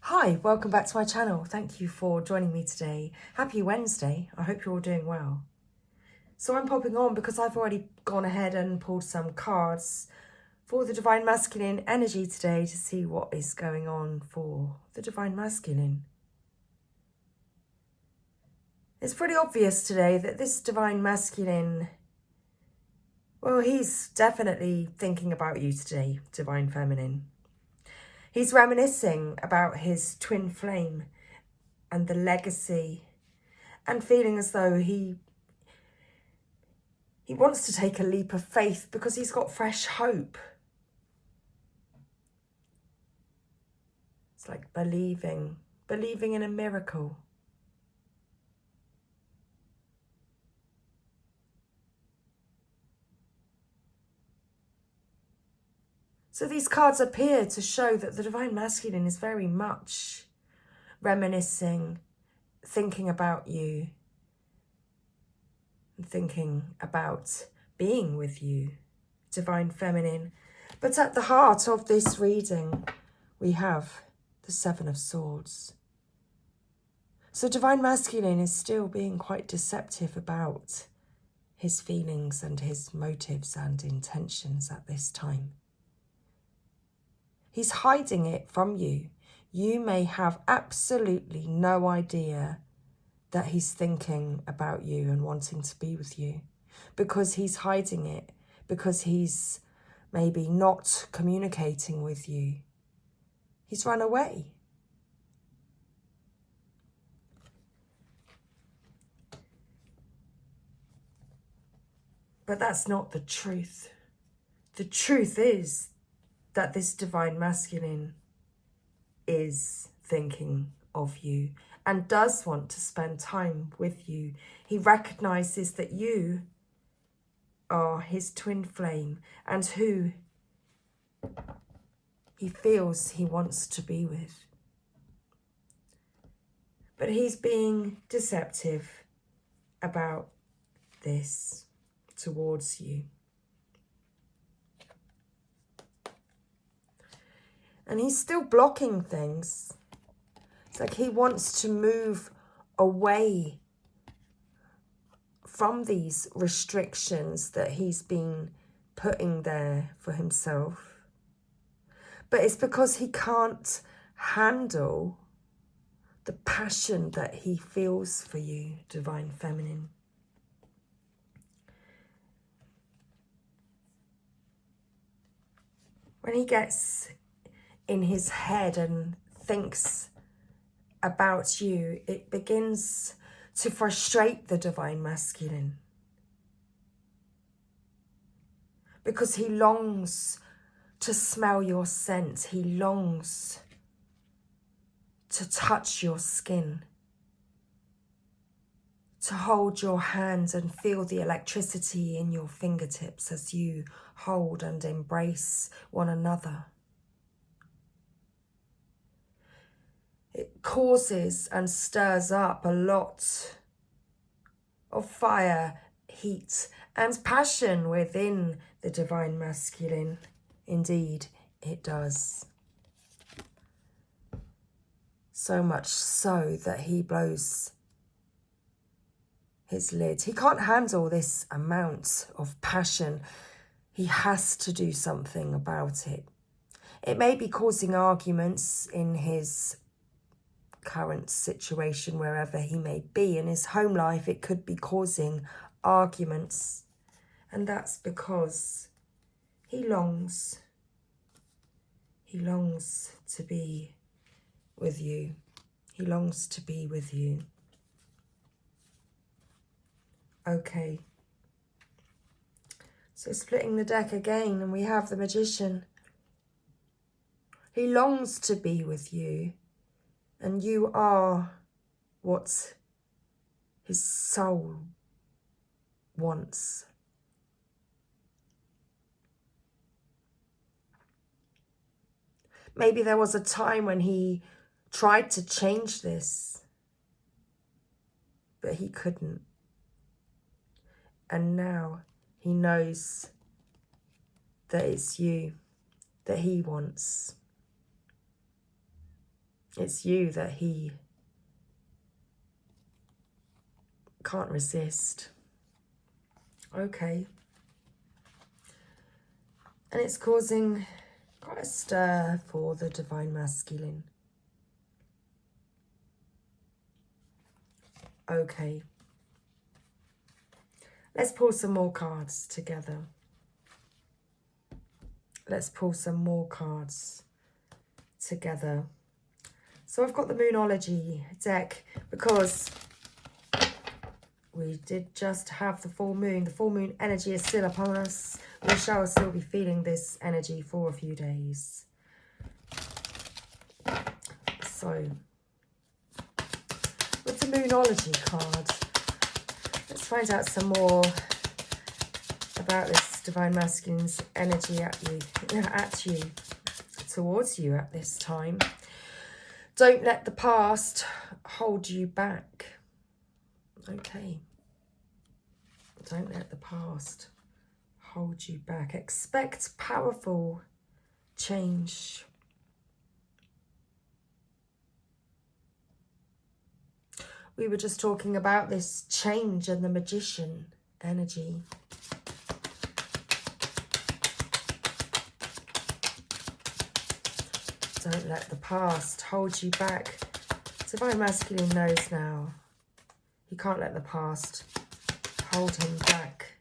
Hi, welcome back to my channel. Thank you for joining me today. Happy Wednesday. I hope you're all doing well. So I'm popping on because I've already gone ahead and pulled some cards for the Divine Masculine energy today to see what is going on for the Divine Masculine. It's pretty obvious today that this Divine Masculine, well, he's definitely thinking about you today, Divine Feminine. He's reminiscing about his twin flame and the legacy, and feeling as though he wants to take a leap of faith because he's got fresh hope. It's like believing in a miracle. So these cards appear to show that the Divine Masculine is very much reminiscing, thinking about you, and thinking about being with you, Divine Feminine. But at the heart of this reading, we have the Seven of Swords. So Divine Masculine is still being quite deceptive about his feelings and his motives and intentions at this time. He's hiding it from you. You may have absolutely no idea that he's thinking about you and wanting to be with you, because he's hiding it, because he's maybe not communicating with you. He's run away. But that's not the truth. The truth is that this Divine Masculine is thinking of you and does want to spend time with you. He recognizes that you are his twin flame and who he feels he wants to be with. But he's being deceptive about this towards you. And he's still blocking things. It's like he wants to move away from these restrictions that he's been putting there for himself. But it's because he can't handle the passion that he feels for you, Divine Feminine. When he gets in his head and thinks about you, it begins to frustrate the Divine Masculine, because he longs to smell your scent. He longs to touch your skin, to hold your hands and feel the electricity in your fingertips as you hold and embrace one another. It causes and stirs up a lot of fire, heat, and passion within the Divine Masculine. Indeed, it does. So much so that he blows his lid. He can't handle this amount of passion. He has to do something about it. It may be causing arguments in his current situation, wherever he may be in his home life. It could be causing arguments, and that's because he longs to be with you. He longs to be with you. Okay, so splitting the deck again, and we have the Magician. He longs to be with you, and you are what his soul wants. Maybe there was a time when he tried to change this, but he couldn't. And now he knows that it's you that he wants. It's you that he can't resist. Okay. And it's causing quite a stir for the Divine Masculine. Okay. Let's pull some more cards together. Let's pull some more cards together. So I've got the Moonology deck because we did just have the full moon. The full moon energy is still upon us. We shall still be feeling this energy for a few days. So, with the Moonology card, let's find out some more about this Divine Masculine's energy at you, towards you at this time. Don't let the past hold you back. Okay. Don't let the past hold you back. Expect powerful change. We were just talking about this change and the Magician energy. Don't let the past hold you back. Divine Masculine knows now. He can't let the past hold him back.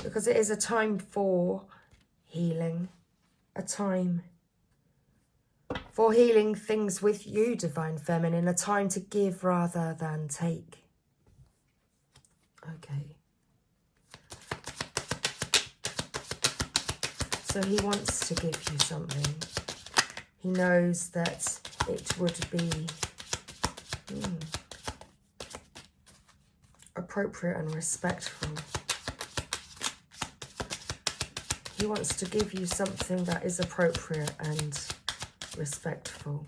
Because it is a time for healing. A time for healing things with you, Divine Feminine. A time to give rather than take. Okay. So he wants to give you something. He knows that it would be appropriate and respectful. He wants to give you something that is appropriate and respectful,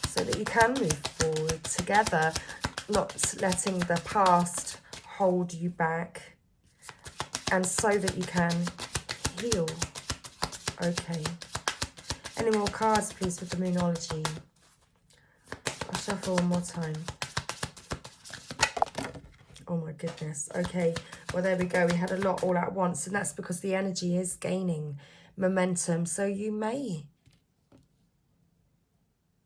so that you can move forward together, not letting the past hold you back, and so that you can heal. Okay. Any more cards, please, with the Moonology? I'll shuffle one more time. Oh my goodness. Okay. Well, there we go. We had a lot all at once, and that's because the energy is gaining momentum. So you may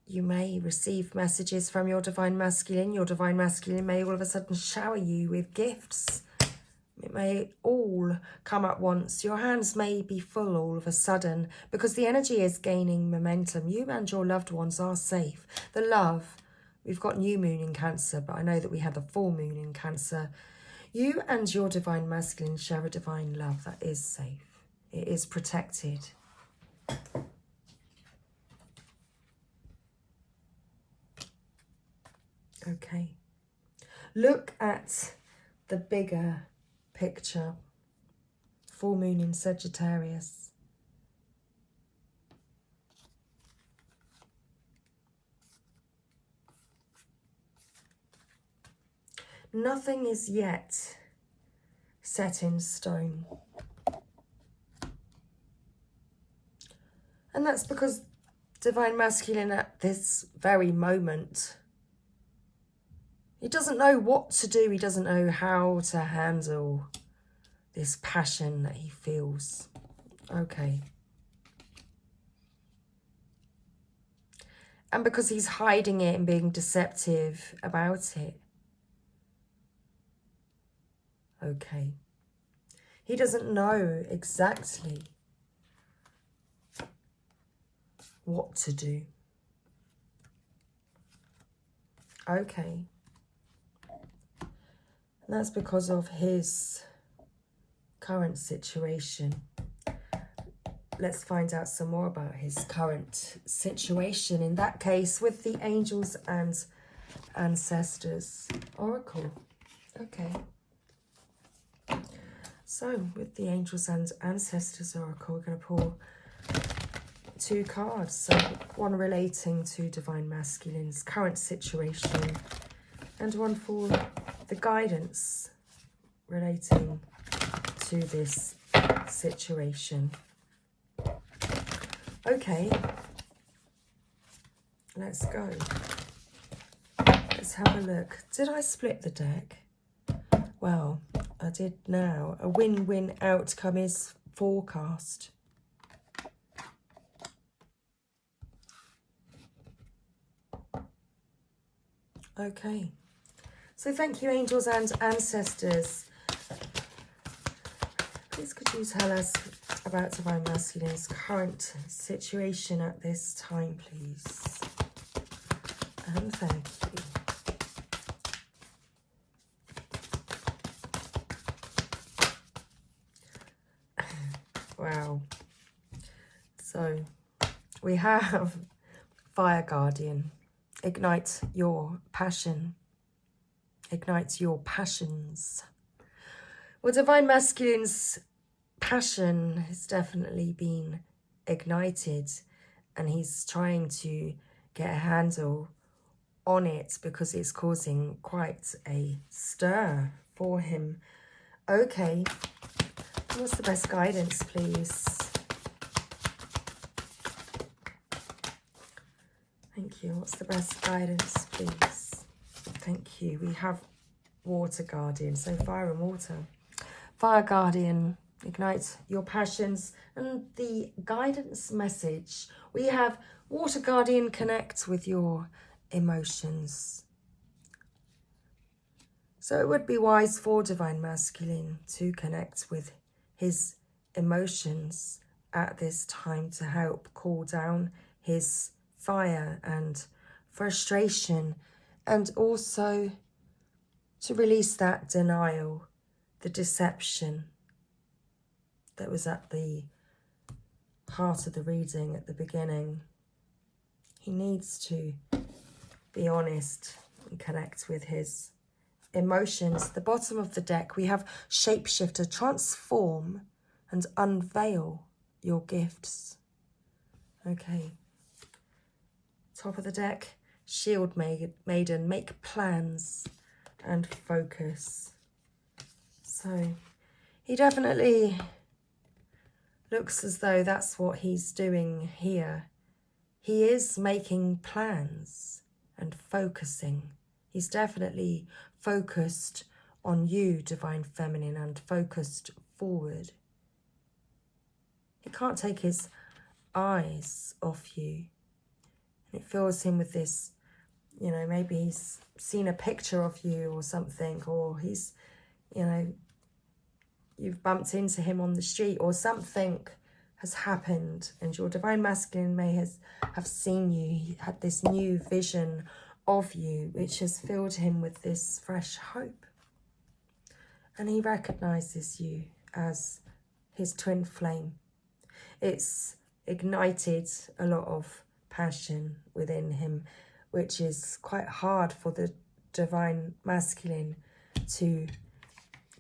receive messages from your Divine Masculine. Your Divine Masculine may all of a sudden shower you with gifts. It may all come at once. Your hands may be full all of a sudden because the energy is gaining momentum. You and your loved ones are safe. The love, we've got new moon in Cancer, but I know that we had the full moon in Cancer. You and your Divine Masculine share a divine love that is safe. It is protected. Okay. Look at the bigger picture. Full moon in Sagittarius. Nothing is yet set in stone. And that's because Divine Masculine at this very moment, he doesn't know what to do. He doesn't know how to handle this passion that he feels. Okay. And because he's hiding it and being deceptive about it. Okay. He doesn't know exactly what to do. Okay. And that's because of his current situation. Let's find out some more about his current situation. In that case, with the Angels and Ancestors Oracle. Okay. So, with the Angels and Ancestors Oracle, we're going to pull 2 cards. So, one relating to Divine Masculine's current situation, and one for the guidance relating to this situation. Okay, let's go. Let's have a look. Did I split the deck? Well, I did now. A win-win outcome is forecast. Okay. So thank you, angels and ancestors. Please could you tell us about Divine Masculine's current situation at this time, please? And thank you. Wow. So we have Fire Guardian. Ignite your passion. Ignite your passions. Well, Divine Masculine's passion has definitely been ignited, and he's trying to get a handle on it because it's causing quite a stir for him. Okay, what's the best guidance, please? Thank you. What's the best guidance, please? Thank you. We have Water Guardian, so fire and water. Fire Guardian, ignite your passions. And the guidance message, we have Water Guardian, connect with your emotions. So it would be wise for Divine Masculine to connect with his emotions at this time to help cool down his fire and frustration, and also to release that denial, the deception that was at the heart of the reading at the beginning. He needs to be honest and connect with his emotions. The bottom of the deck, we have Shapeshifter, transform and unveil your gifts. Okay. Top of the deck, Shield Maiden, make plans and focus. So he definitely looks as though that's what he's doing here. He is making plans and focusing. He's definitely focused on you, Divine Feminine, and focused forward. He can't take his eyes off you. And it fills him with this, you know, maybe he's seen a picture of you or something, or he's, you know, you've bumped into him on the street or something has happened, and your Divine Masculine may have seen you. He had this new vision of you, which has filled him with this fresh hope. And he recognizes you as his twin flame. It's ignited a lot of passion within him, which is quite hard for the Divine Masculine to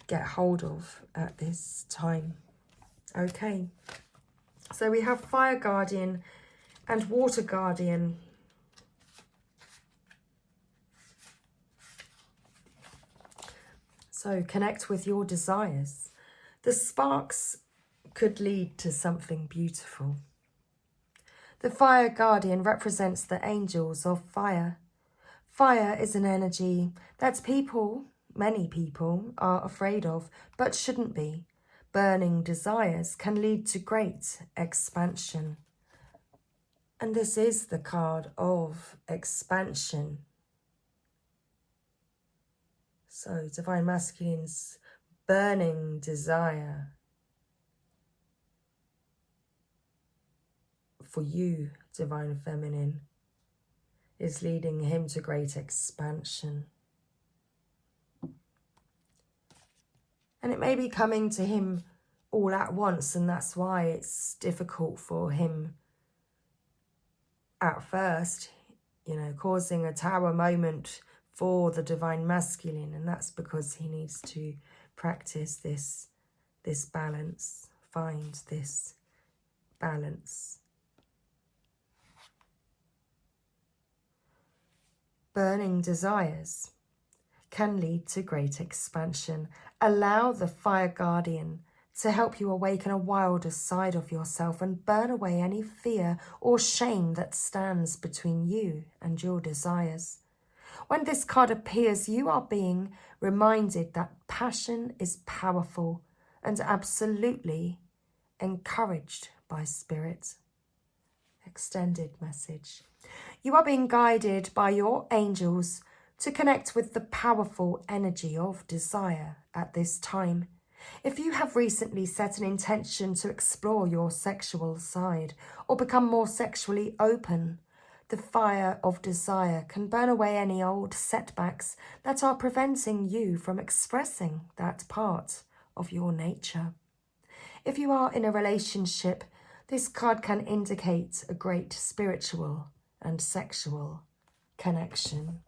get hold of at this time. Okay, so we have Fire Guardian and Water Guardian. So connect with your desires. The sparks could lead to something beautiful. The Fire Guardian represents the angels of fire. Fire is an energy that many people, are afraid of, but shouldn't be. Burning desires can lead to great expansion. And this is the card of expansion. So, Divine Masculine's burning desire for you, Divine Feminine, is leading him to great expansion. And it may be coming to him all at once, and that's why it's difficult for him at first, you know, causing a tower moment for the Divine Masculine. And that's because he needs to practice this balance, find this balance. Burning desires can lead to great expansion. Allow the Fire Guardian to help you awaken a wilder side of yourself and burn away any fear or shame that stands between you and your desires. When this card appears, you are being reminded that passion is powerful and absolutely encouraged by spirit. Extended message. You are being guided by your angels to connect with the powerful energy of desire at this time. If you have recently set an intention to explore your sexual side or become more sexually open, the fire of desire can burn away any old setbacks that are preventing you from expressing that part of your nature. If you are in a relationship, this card can indicate a great spiritual and sexual connection.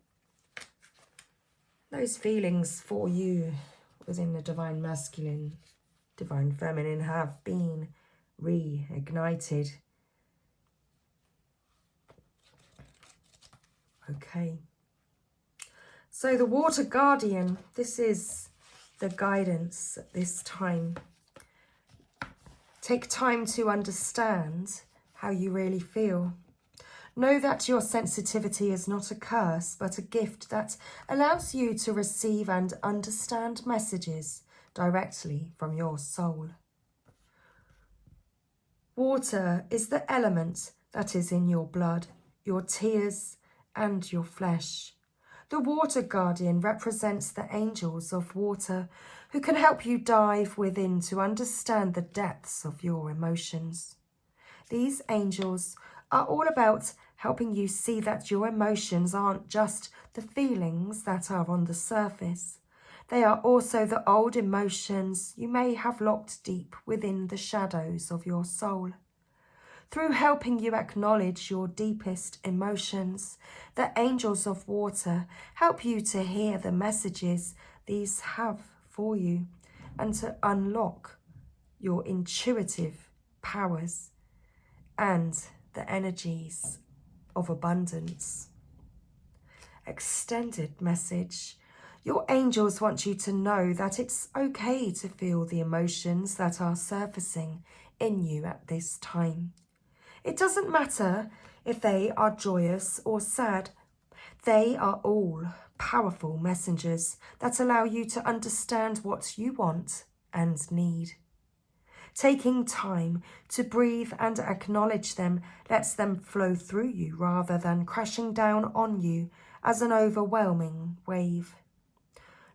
Those feelings for you within the divine masculine, divine feminine have been reignited. Okay. So the water guardian, this is the guidance at this time. Take time to understand how you really feel. Know that your sensitivity is not a curse, but a gift that allows you to receive and understand messages directly from your soul. Water is the element that is in your blood, your tears, and your flesh. The water guardian represents the angels of water who can help you dive within to understand the depths of your emotions. These angels are all about helping you see that your emotions aren't just the feelings that are on the surface. They are also the old emotions you may have locked deep within the shadows of your soul. Through helping you acknowledge your deepest emotions, the angels of water help you to hear the messages these have for you and to unlock your intuitive powers and the energies of abundance. Extended message. Your angels want you to know that it's okay to feel the emotions that are surfacing in you at this time. It doesn't matter if they are joyous or sad. They are all powerful messengers that allow you to understand what you want and need. Taking time to breathe and acknowledge them lets them flow through you rather than crashing down on you as an overwhelming wave.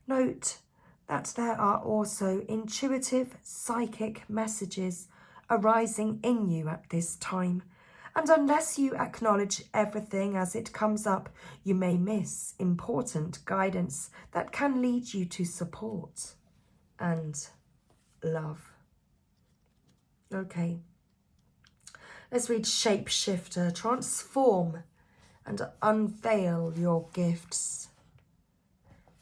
Note that there are also intuitive psychic messages arising in you at this time, and unless you acknowledge everything as it comes up, you may miss important guidance that can lead you to support and love. Okay, let's read Shapeshifter. Transform and unveil your gifts.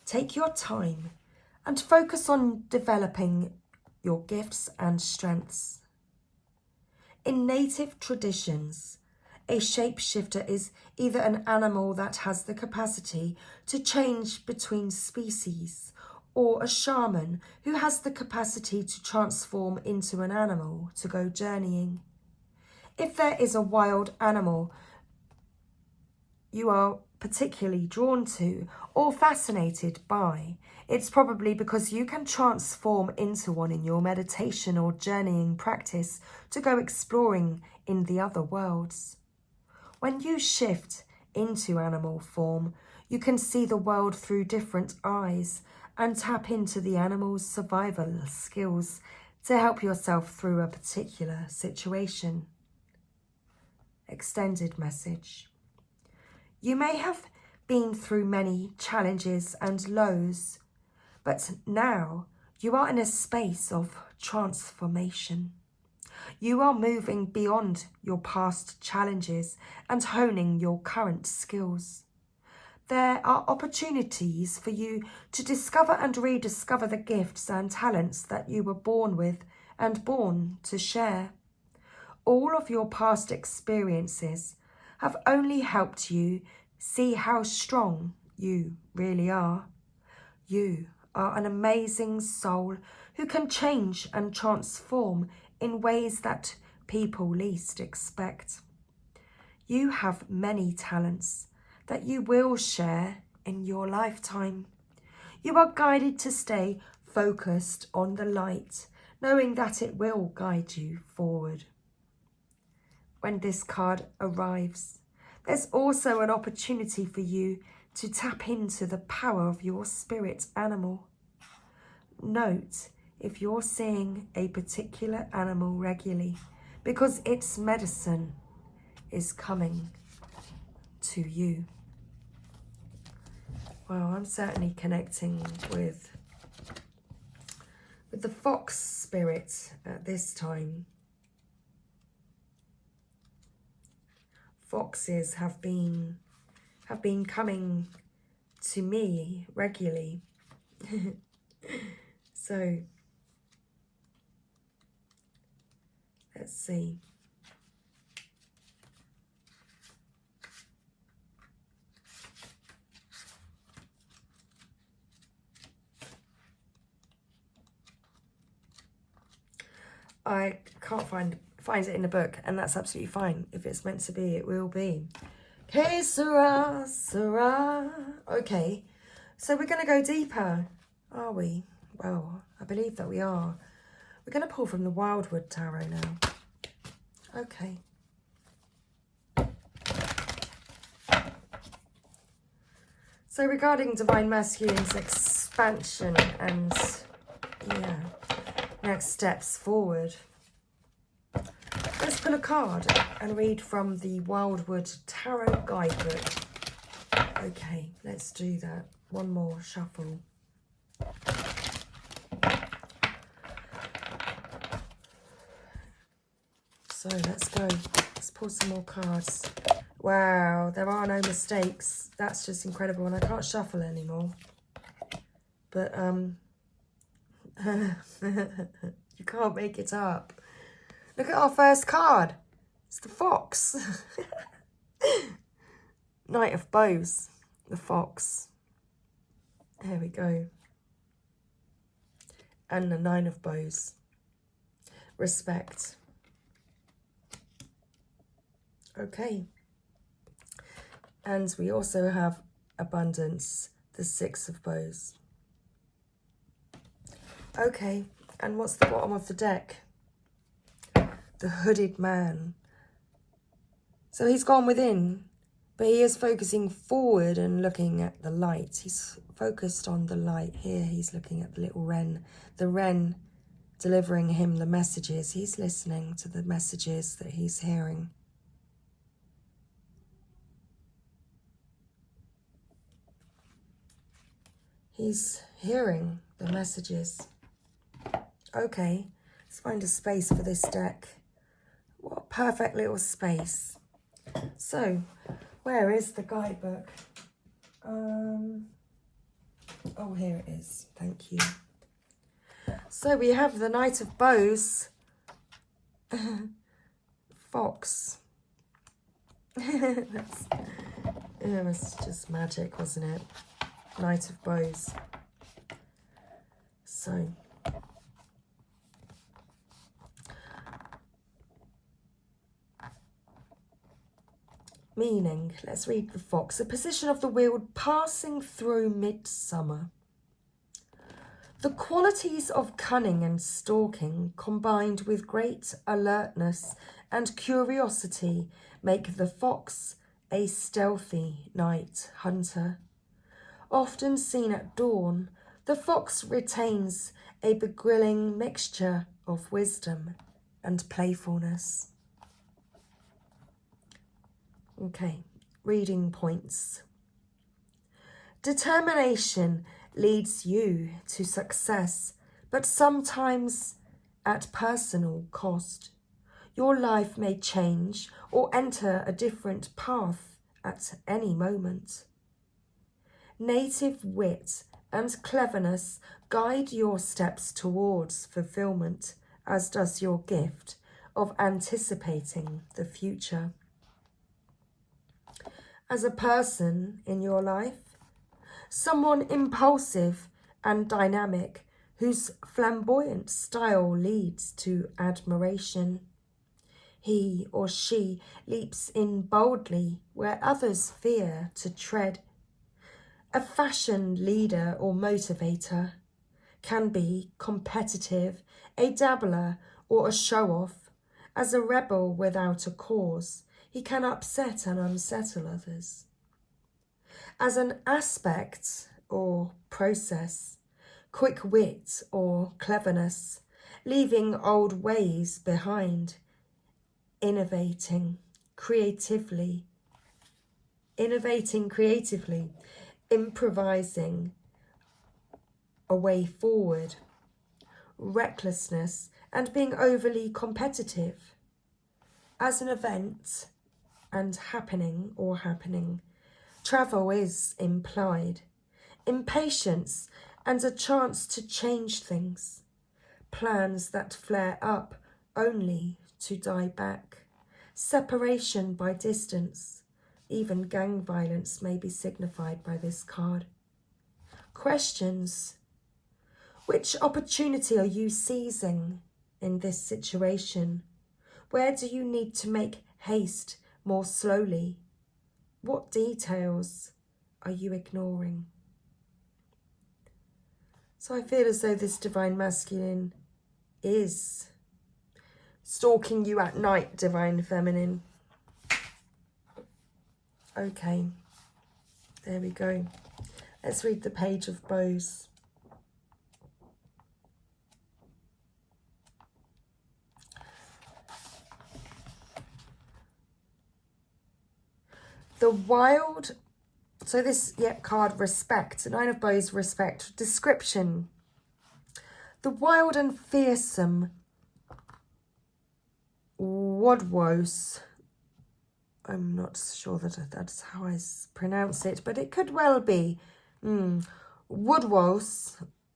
Take your time and focus on developing your gifts and strengths. In native traditions, a shapeshifter is either an animal that has the capacity to change between species, or a shaman who has the capacity to transform into an animal to go journeying. If there is a wild animal you are particularly drawn to or fascinated by, it's probably because you can transform into one in your meditation or journeying practice to go exploring in the other worlds. When you shift into animal form, you can see the world through different eyes and tap into the animal's survival skills to help yourself through a particular situation. Extended message. You may have been through many challenges and lows, but now you are in a space of transformation. You are moving beyond your past challenges and honing your current skills. There are opportunities for you to discover and rediscover the gifts and talents that you were born with and born to share. All of your past experiences have only helped you see how strong you really are. You are an amazing soul who can change and transform in ways that people least expect. You have many talents that you will share in your lifetime. You are guided to stay focused on the light, knowing that it will guide you forward. When this card arrives, there's also an opportunity for you to tap into the power of your spirit animal. Note if you're seeing a particular animal regularly, because its medicine is coming to you. Well, I'm certainly connecting with the fox spirit at this time. Foxes have been coming to me regularly. So let's see. I can't find it in the book, and that's absolutely fine. If it's meant to be, it will be. Que sera, sera. Okay, so we're going to go deeper, are we? Well, I believe that we are. We're going to pull from the Wildwood Tarot now. Okay. So regarding Divine Masculine's expansion and, yeah, next steps forward. Let's pull a card and read from the Wildwood Tarot Guidebook. Okay, let's do that. One more shuffle. So let's go. Let's pull some more cards. Wow, there are no mistakes. That's just incredible, and I can't shuffle anymore. But you can't make it up. Look at our first card. It's the fox. Knight of Bows, the fox. There we go. And the Nine of Bows. Respect. Okay. And we also have Abundance, the Six of Bows. Okay, and what's the bottom of the deck? The Hooded Man. So he's gone within, but he is focusing forward and looking at the light. He's focused on the light here. He's looking at the little wren. The wren delivering him the messages. He's listening to the messages that he's hearing. He's hearing the messages. Okay, let's find a space for this deck. What a perfect little space. So, where is the guidebook? Oh, here it is. Thank you. So we have the Knight of Bows. Fox. It was just magic, wasn't it? Knight of Bows. So, meaning, let's read the fox. A position of the wheel passing through midsummer. The qualities of cunning and stalking, combined with great alertness and curiosity, make the fox a stealthy night hunter. Often seen at dawn, the fox retains a beguiling mixture of wisdom and playfulness. Okay, reading points. Determination leads you to success, but sometimes at personal cost. Your life may change or enter a different path at any moment. Native wit and cleverness guide your steps towards fulfillment, as does your gift of anticipating the future. As a person in your life, someone impulsive and dynamic whose flamboyant style leads to admiration. He or she leaps in boldly where others fear to tread. A fashion leader or motivator can be competitive, a dabbler or a show-off. As a rebel without a cause, he can upset and unsettle others. As an aspect or process, quick wit or cleverness, leaving old ways behind, innovating creatively, improvising a way forward, recklessness and being overly competitive. As an event and happening, travel is implied, impatience and a chance to change things, plans that flare up only to die back, separation by distance, even gang violence may be signified by this card. Questions. Which opportunity are you seizing in this situation? Where do you need to make haste more slowly? What details are you ignoring? So I feel as though this divine masculine is stalking you at night, divine feminine. Okay, there we go. Let's read the Page of Bows. The wild, so this card, respect, Nine of Bows, respect, description. The wild and fearsome Wildwood, I'm not sure that that's how I pronounce it, but it could well be. Wildwood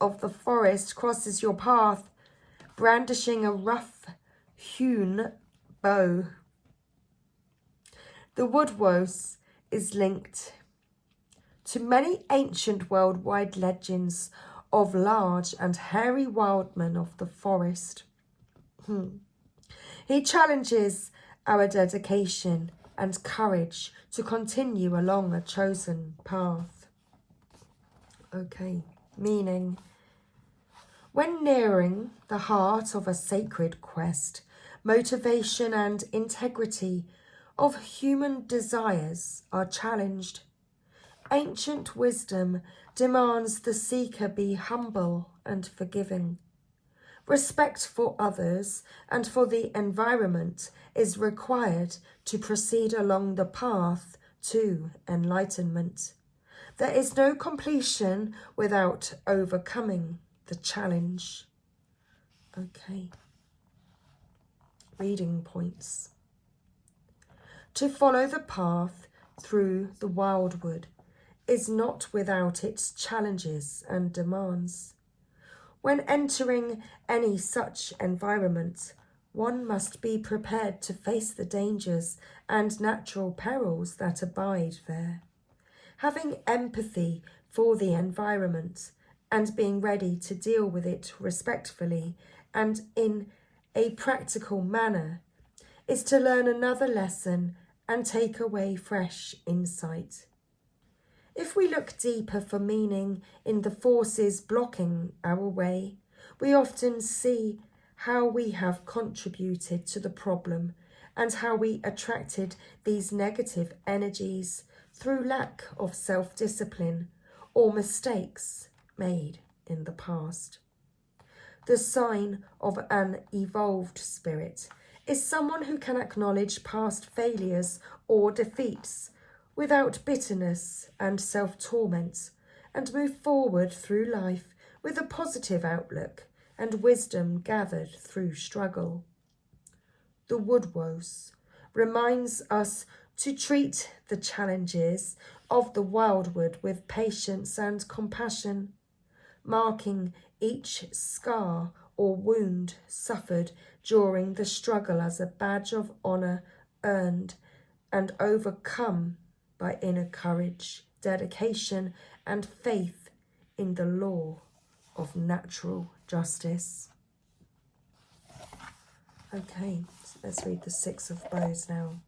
of the forest crosses your path, brandishing a rough-hewn bow. The Wildwood is linked to many ancient worldwide legends of large and hairy wildmen of the forest. He challenges our dedication and courage to continue along a chosen path. Okay, meaning, when nearing the heart of a sacred quest, motivation and integrity of human desires are challenged. Ancient wisdom demands the seeker be humble and forgiving. Respect for others and for the environment is required to proceed along the path to enlightenment. There is no completion without overcoming the challenge. Okay. Reading points. To follow the path through the wildwood is not without its challenges and demands. When entering any such environment, one must be prepared to face the dangers and natural perils that abide there. Having empathy for the environment and being ready to deal with it respectfully and in a practical manner is to learn another lesson and take away fresh insight. If we look deeper for meaning in the forces blocking our way, we often see how we have contributed to the problem and how we attracted these negative energies through lack of self-discipline or mistakes made in the past. The sign of an evolved spirit is someone who can acknowledge past failures or defeats without bitterness and self-torment, and move forward through life with a positive outlook and wisdom gathered through struggle. The Wildwood reminds us to treat the challenges of the wildwood with patience and compassion, marking each scar or wound suffered during the struggle as a badge of honour earned and overcome by inner courage, dedication and faith in the law of natural justice. Okay, so let's read the Six of Bows now.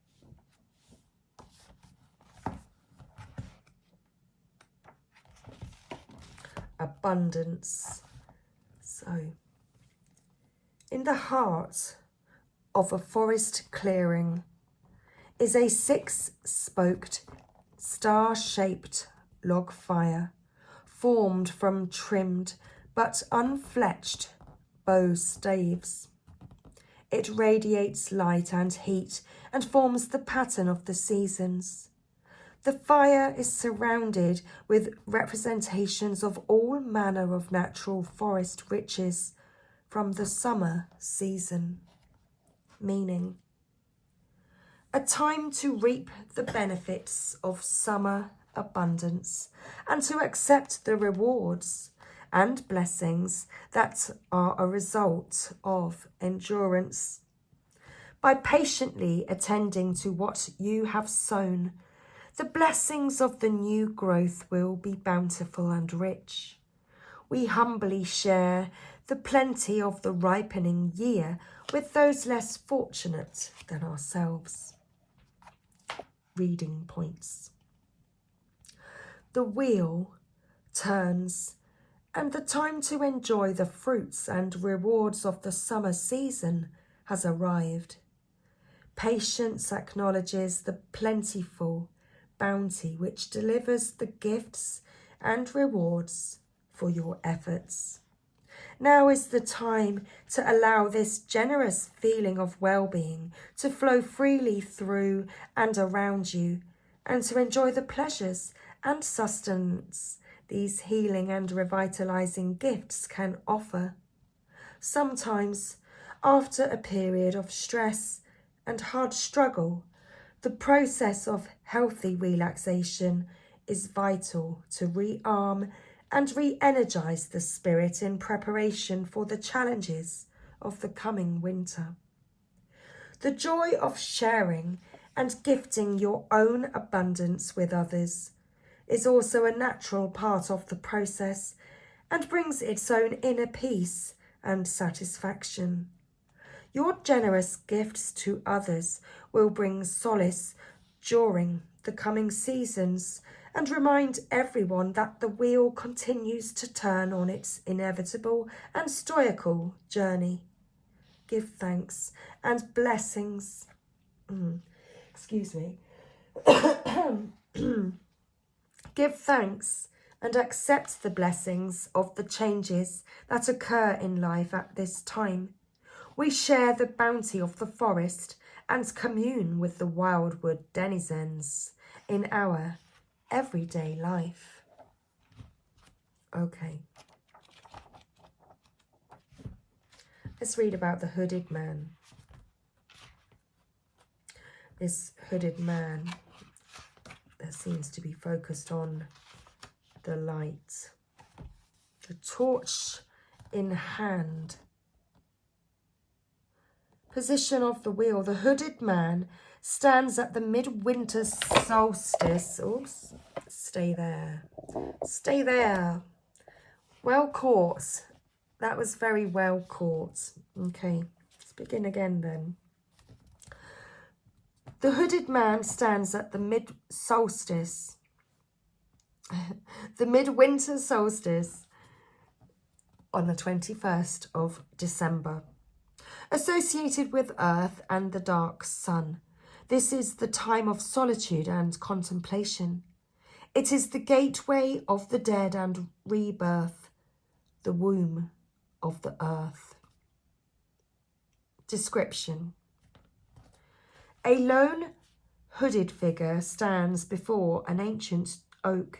Abundance. So, in the heart of a forest clearing is a six-spoked, star-shaped log fire formed from trimmed but unfletched bow staves. It radiates light and heat and forms the pattern of the seasons. The fire is surrounded with representations of all manner of natural forest riches from the summer season. Meaning, a time to reap the benefits of summer abundance and to accept the rewards and blessings that are a result of endurance. By patiently attending to what you have sown, the blessings of the new growth will be bountiful and rich. We humbly share the plenty of the ripening year with those less fortunate than ourselves. Reading points. The wheel turns, and the time to enjoy the fruits and rewards of the summer season has arrived. Patience acknowledges the plentiful bounty which delivers the gifts and rewards for your efforts. Now is the time to allow this generous feeling of well-being to flow freely through and around you, and to enjoy the pleasures and sustenance these healing and revitalizing gifts can offer. Sometimes, after a period of stress and hard struggle, the process of healthy relaxation is vital to rearm and re-energize the spirit in preparation for the challenges of the coming winter. The joy of sharing and gifting your own abundance with others is also a natural part of the process and brings its own inner peace and satisfaction. Your generous gifts to others will bring solace during the coming seasons and remind everyone that the wheel continues to turn on its inevitable and stoical journey. Give thanks and blessings. Give thanks and accept the blessings of the changes that occur in life at this time. We share the bounty of the forest and commune with the Wildwood denizens in our everyday life. Okay. Let's read about the hooded man. This hooded man that seems to be focused on the light. The torch in hand. Position of the wheel. The hooded man stands at the midwinter solstice. Oops, stay there. Stay there. Well caught. That was very well caught. Okay, let's begin again then. The hooded man stands at the mid-solstice. The midwinter solstice on the 21st of December. Associated with Earth and the dark sun, this is the time of solitude and contemplation. It is the gateway of the dead and rebirth, the womb of the earth. Description. A lone hooded figure stands before an ancient oak.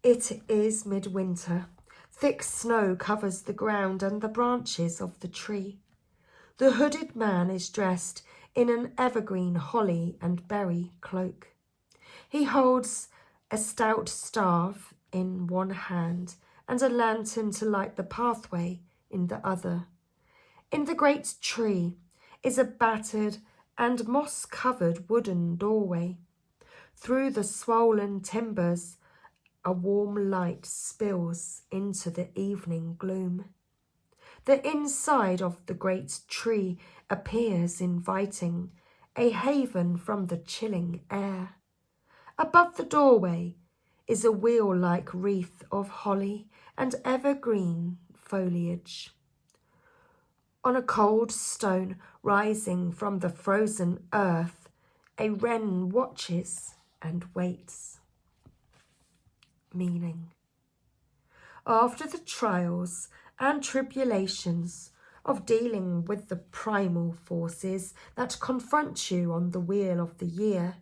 It is midwinter. Thick snow covers the ground and the branches of the tree. The hooded man is dressed in an evergreen holly and berry cloak. He holds a stout staff in one hand and a lantern to light the pathway in the other. In the great tree is a battered and moss-covered wooden doorway. Through the swollen timbers, A warm light spills into the evening gloom. The inside of the great tree appears inviting, a haven from the chilling air. Above the doorway is a wheel-like wreath of holly and evergreen foliage. On a cold stone rising from the frozen earth, a wren watches and waits. Meaning. After the trials and tribulations of dealing with the primal forces that confront you on the wheel of the year,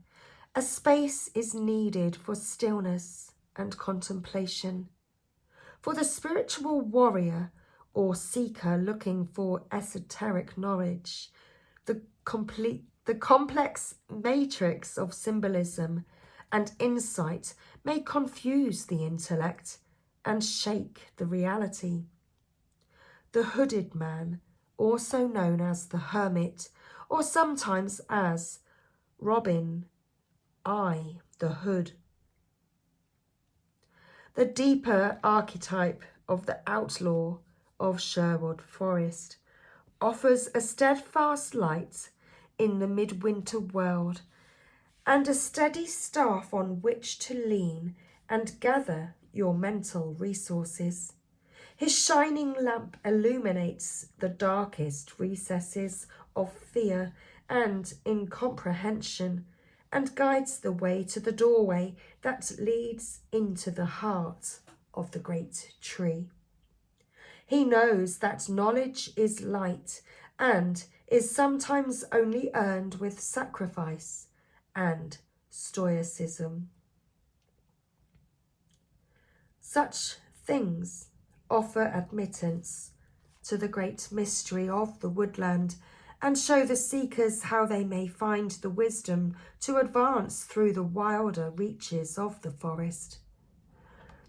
a space is needed for stillness and contemplation. For the spiritual warrior or seeker looking for esoteric knowledge, the complex matrix of symbolism and insight may confuse the intellect and shake the reality. The hooded man, also known as the hermit, or sometimes as Robin I, the Hood. The deeper archetype of the outlaw of Sherwood Forest offers a steadfast light in the midwinter world and a steady staff on which to lean and gather your mental resources. His shining lamp illuminates the darkest recesses of fear and incomprehension and guides the way to the doorway that leads into the heart of the great tree. He knows that knowledge is light and is sometimes only earned with sacrifice and stoicism. Such things offer admittance to the great mystery of the woodland and show the seekers how they may find the wisdom to advance through the wilder reaches of the forest.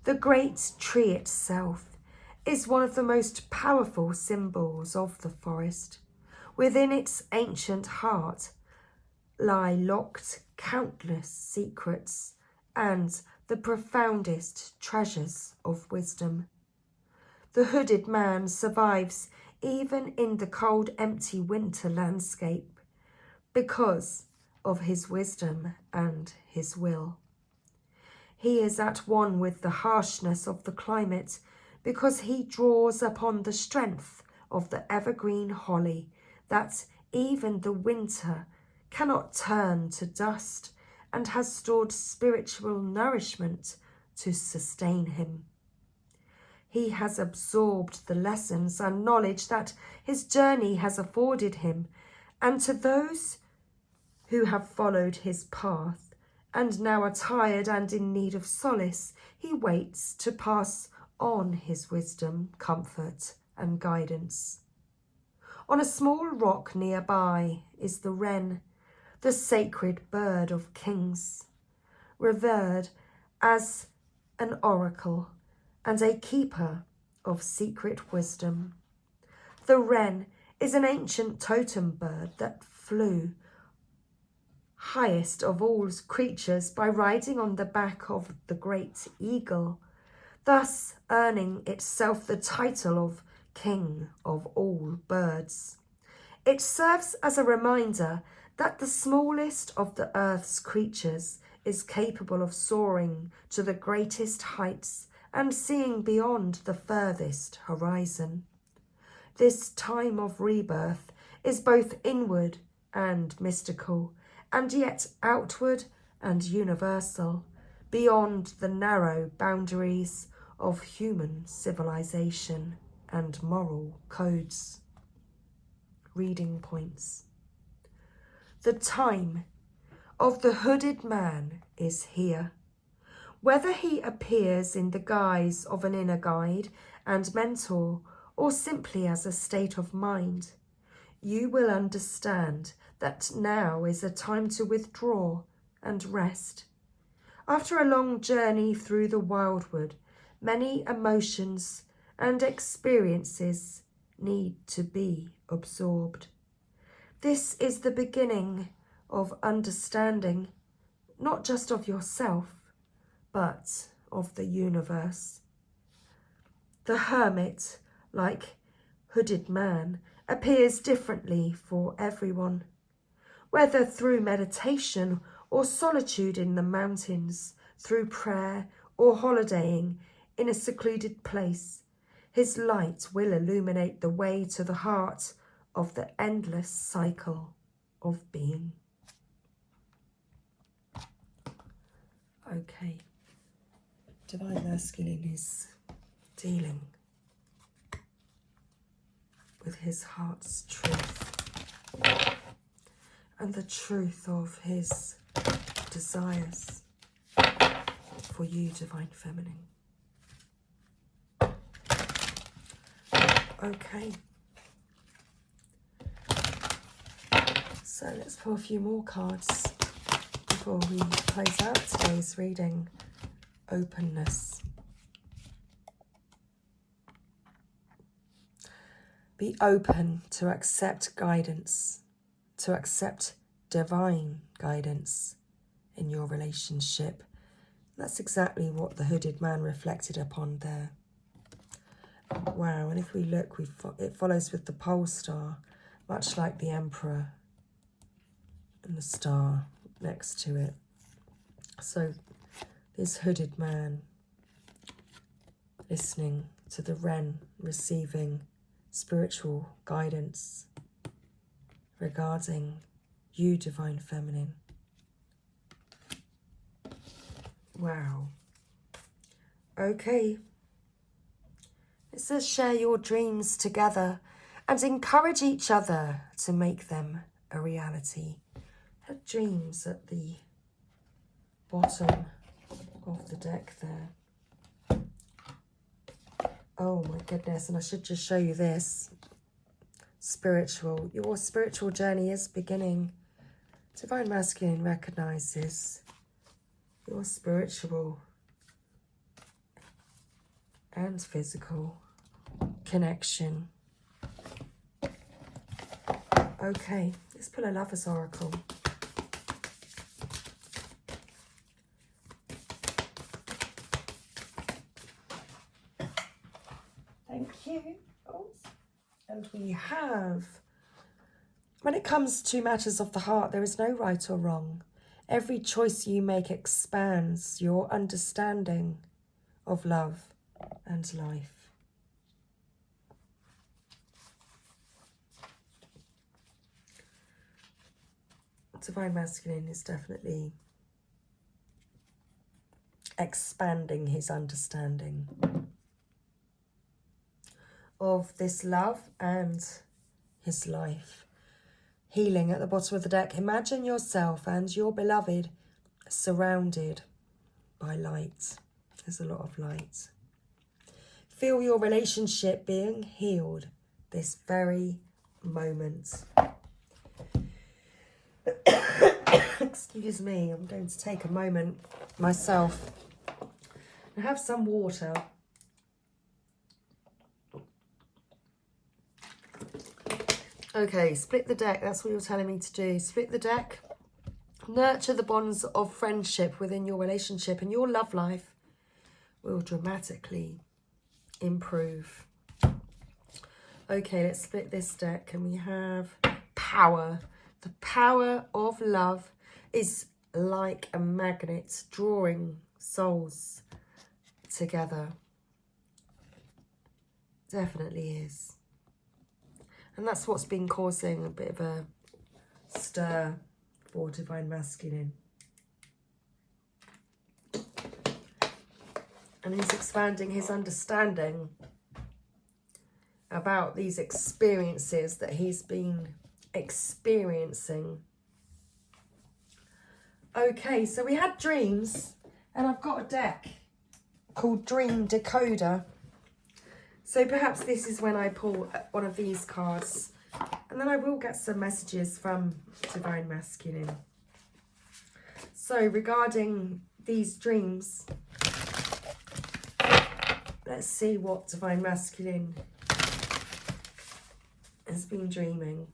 The great tree itself is one of the most powerful symbols of the forest. Within its ancient heart lie locked countless secrets and the profoundest treasures of wisdom. The hooded man survives even in the cold, empty winter landscape because of his wisdom and his will. He is at one with the harshness of the climate because he draws upon the strength of the evergreen holly that even the winter cannot turn to dust and has stored spiritual nourishment to sustain him. He has absorbed the lessons and knowledge that his journey has afforded him, and to those who have followed his path and now are tired and in need of solace, he waits to pass on his wisdom, comfort, and guidance. On a small rock nearby is the wren, the sacred bird of kings, revered as an oracle and a keeper of secret wisdom. The wren is an ancient totem bird that flew highest of all creatures by riding on the back of the great eagle, thus earning itself the title of king of all birds. It serves as a reminder that the smallest of the earth's creatures is capable of soaring to the greatest heights and seeing beyond the furthest horizon. This time of rebirth is both inward and mystical, and yet outward and universal, beyond the narrow boundaries of human civilization and moral codes. Reading points. The time of the hooded man is here. Whether he appears in the guise of an inner guide and mentor or simply as a state of mind, you will understand that now is a time to withdraw and rest. After a long journey through the Wildwood, many emotions and experiences need to be absorbed. This is the beginning of understanding, not just of yourself, but of the universe. The hermit, like hooded man, appears differently for everyone, whether through meditation or solitude in the mountains, through prayer or holidaying in a secluded place. His light will illuminate the way to the heart of the endless cycle of being. Okay, Divine Masculine is dealing with his heart's truth and the truth of his desires for you, Divine Feminine. Okay, so let's pull a few more cards before we close out today's reading. Openness. Be open to accept guidance, to accept divine guidance in your relationship. That's exactly what the hooded man reflected upon there. Wow, and if we look, it follows with the pole star, much like the Emperor and the star next to it. So this hooded man listening to the wren, receiving spiritual guidance regarding you, Divine Feminine. Wow. Okay. It says share your dreams together and encourage each other to make them a reality. Have dreams at the bottom of the deck there. Oh my goodness, and I should just show you this. Spiritual. Your spiritual journey is beginning. Divine Masculine recognizes your spiritual and physical connection. Okay, let's pull a Lover's Oracle. Thank you. Oh. And we have, when it comes to matters of the heart, there is no right or wrong. Every choice you make expands your understanding of love and life. Divine Masculine is definitely expanding his understanding of this love and his life. Healing at the bottom of the deck. Imagine yourself and your beloved surrounded by light. There's a lot of light. Feel your relationship being healed this very moment. Excuse me, I'm going to take a moment myself and have some water. Okay, split the deck. That's what you're telling me to do. Split the deck. Nurture the bonds of friendship within your relationship, and your love life will dramatically improve. Okay, let's split this deck, and we have power. The power of love is like a magnet drawing souls together. Definitely is. And that's what's been causing a bit of a stir for Divine Masculine. And he's expanding his understanding about these experiences that he's been experiencing. Okay, so we had dreams, and I've got a deck called Dream Decoder. So perhaps this is when I pull one of these cards, and then I will get some messages from Divine Masculine. So regarding these dreams, let's see what Divine Masculine has been dreaming.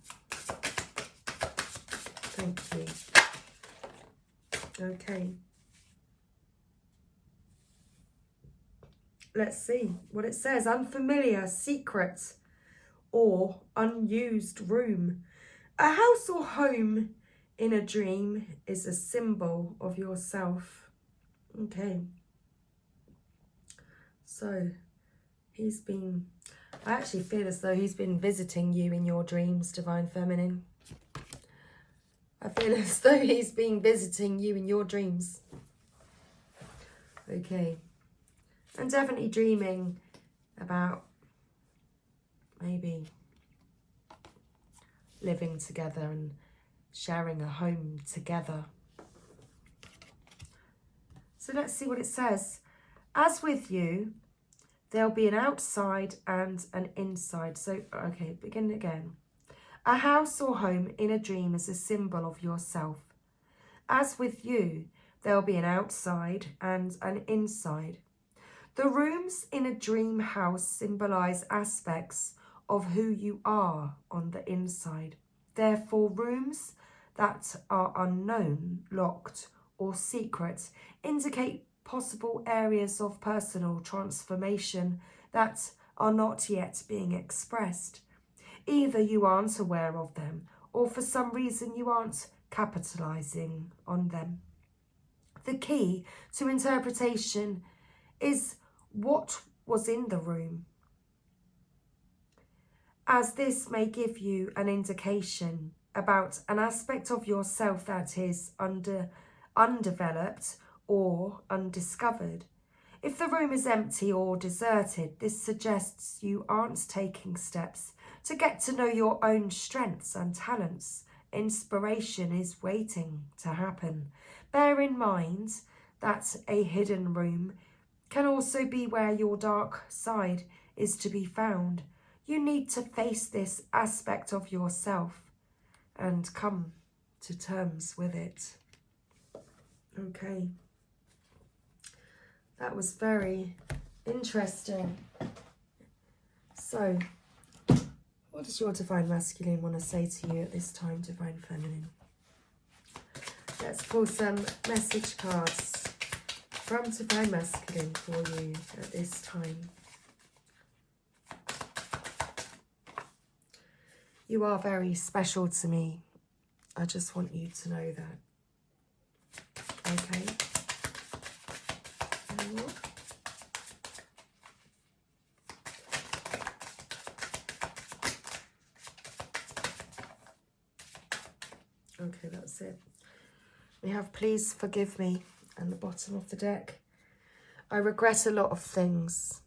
Thank you. Okay. let's see what it says. Unfamiliar, secret, or unused room. A house or home in a dream is a symbol of yourself. Okay. So, I actually feel as though he's been visiting you in your dreams, Divine Feminine. I feel as though he's been visiting you in your dreams. Okay. And definitely dreaming about maybe living together and sharing a home together. So let's see what it says. As with you, there'll be an outside and an inside. So, okay, begin again. A house or home in a dream is a symbol of yourself. As with you, there'll be an outside and an inside. The rooms in a dream house symbolize aspects of who you are on the inside. Therefore, rooms that are unknown, locked, or secret indicate possible areas of personal transformation that are not yet being expressed. Either you aren't aware of them, or for some reason you aren't capitalizing on them. The key to interpretation is what was in the room, as this may give you an indication about an aspect of yourself that is undeveloped or undiscovered. If the room is empty or deserted, this suggests you aren't taking steps to get to know your own strengths and talents. Inspiration is waiting to happen. Bear in mind that a hidden room can also be where your dark side is to be found. You need to face this aspect of yourself and come to terms with it. Okay. That was very interesting. So, what does your Divine Masculine want to say to you at this time, Divine Feminine? Let's pull some message cards from Divine Masculine for you at this time. You are very special to me. I just want you to know that. Okay? Okay, that's it. We have please forgive me at the bottom of the deck. I regret a lot of things.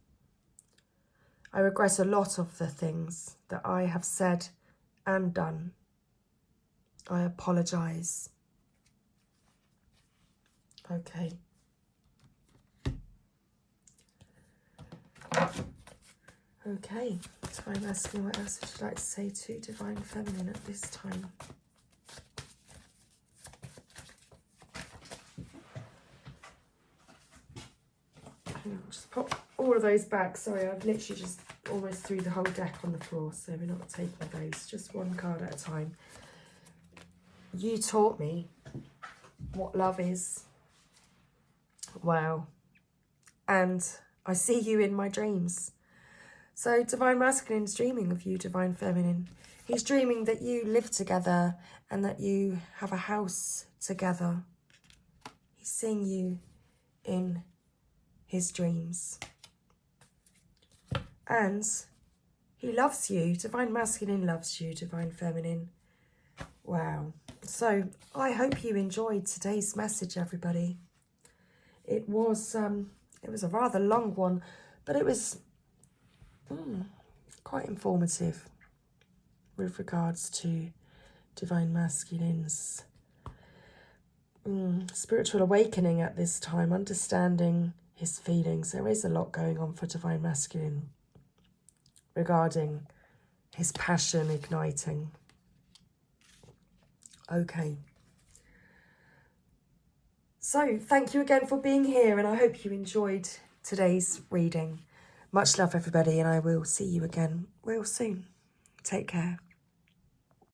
I regret a lot of the things that I have said and done. I apologise. Okay. Okay, Divine Masculine, what else would you like to say to Divine Feminine at this time? Just pop all of those back. Sorry, I've literally just almost threw the whole deck on the floor, so we're not taking those, just one card at a time. You taught me what love is. Wow. And I see you in my dreams. So Divine Masculine's dreaming of you, Divine Feminine. He's dreaming that you live together and that you have a house together. He's seeing you in his dreams. And he loves you. Divine Masculine loves you, Divine Feminine. Wow. So I hope you enjoyed today's message, everybody. It was a rather long one, but it was quite informative with regards to Divine Masculine's spiritual awakening at this time, understanding his feelings. There is a lot going on for Divine Masculine regarding his passion igniting. Okay. So thank you again for being here, and I hope you enjoyed today's reading. Much love, everybody, and I will see you again real soon. Take care.